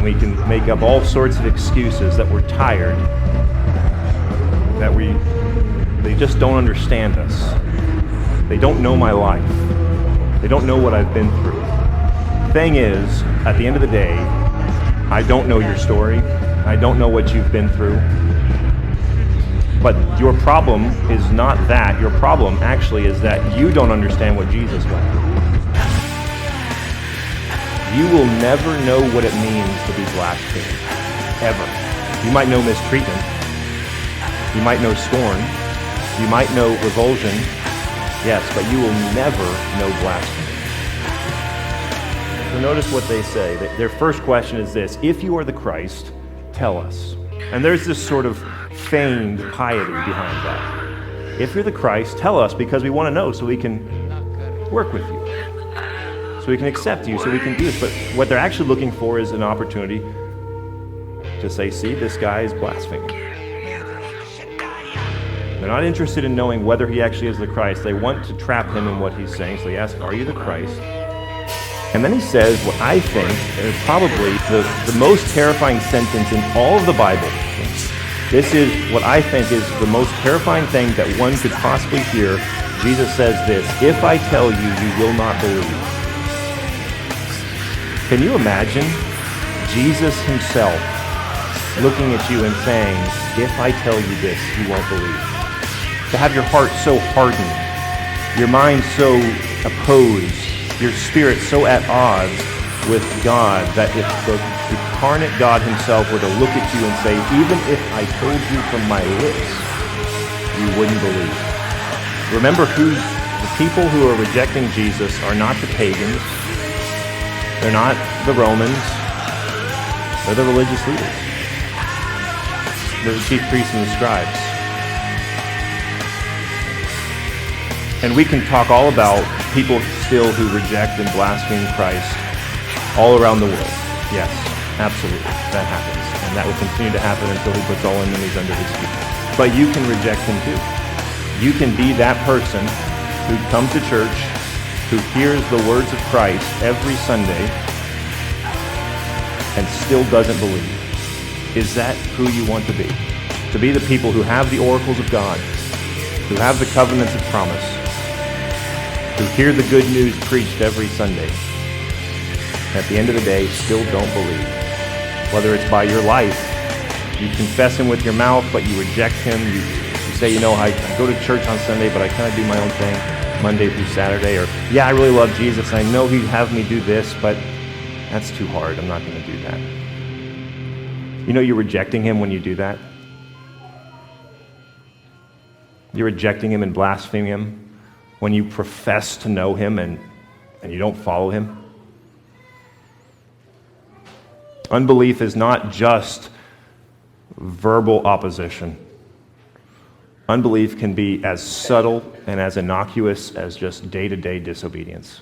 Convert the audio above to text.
we can make up all sorts of excuses that we're tired, that they just don't understand us. They don't know my life. They don't know what I've been through. The thing is, at the end of the day, I don't know your story. I don't know what you've been through. But your problem is not that. Your problem actually is that you don't understand what Jesus went through. You will never know what it means to be blasphemed, ever. You might know mistreatment. You might know scorn. You might know revulsion. Yes, but you will never know blasphemy. So notice what they say. Their first question is this: if you are the Christ, tell us. And there's this sort of feigned piety behind that. If you're the Christ, tell us, because we want to know so we can work with you, so we can accept you, so we can do this. But what they're actually looking for is an opportunity to say, see, this guy is blaspheming. They're not interested in knowing whether he actually is the Christ. They want to trap him in what he's saying. So they ask, are you the Christ? And then he says what I think is probably the most terrifying sentence in all of the Bible. This is what I think is the most terrifying thing that one could possibly hear. Jesus says this: if I tell you, you will not believe. Can you imagine Jesus himself looking at you and saying, if I tell you this, you won't believe? To have your heart so hardened, your mind so opposed, your spirit so at odds with God, that if the incarnate God himself were to look at you and say, even if I told you from my lips, you wouldn't believe. Remember, the people who are rejecting Jesus are not the pagans. They're not the Romans. They're the religious leaders. They're the chief priests and the scribes. And we can talk all about people still who reject and blaspheme Christ all around the world. Yes, absolutely, that happens. And that will continue to happen until he puts all enemies under his feet. But you can reject him too. You can be that person who comes to church, who hears the words of Christ every Sunday and still doesn't believe. Is that who you want to be? To be the people who have the oracles of God, who have the covenants of promise, who hear the good news preached every Sunday, at the end of the day still don't believe. Whether it's by your life, you confess him with your mouth, but you reject him. You say, I go to church on Sunday, but I kind of do my own thing Monday through Saturday. Or, yeah, I really love Jesus. I know he'd have me do this, but that's too hard. I'm not going to do that. You're rejecting him when you do that. You're rejecting him and blaspheming him when you profess to know him and you don't follow him. Unbelief is not just verbal opposition. Unbelief can be as subtle and as innocuous as just day-to-day disobedience.